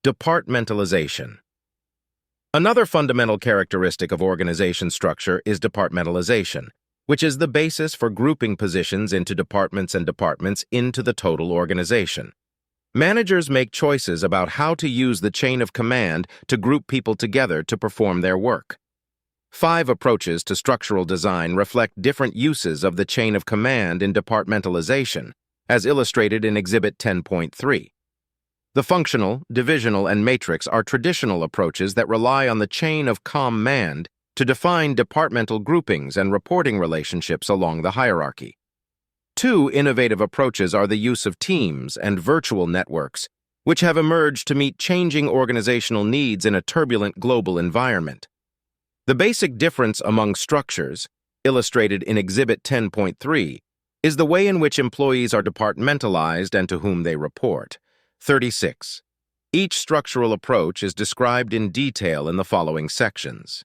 Departmentalization. Another fundamental characteristic of organization structure is departmentalization, which is the basis for grouping positions into departments and departments into the total organization. Managers make choices about how to use the chain of command to group people together to perform their work. 5 approaches to structural design reflect different uses of the chain of command in departmentalization, as illustrated in Exhibit 10.3. The functional, divisional, and matrix are traditional approaches that rely on the chain of command to define departmental groupings and reporting relationships along the hierarchy. 2 innovative approaches are the use of teams and virtual networks, which have emerged to meet changing organizational needs in a turbulent global environment. The basic difference among structures, illustrated in Exhibit 10.3, is the way in which employees are departmentalized and to whom they report. 36. Each structural approach is described in detail in the following sections.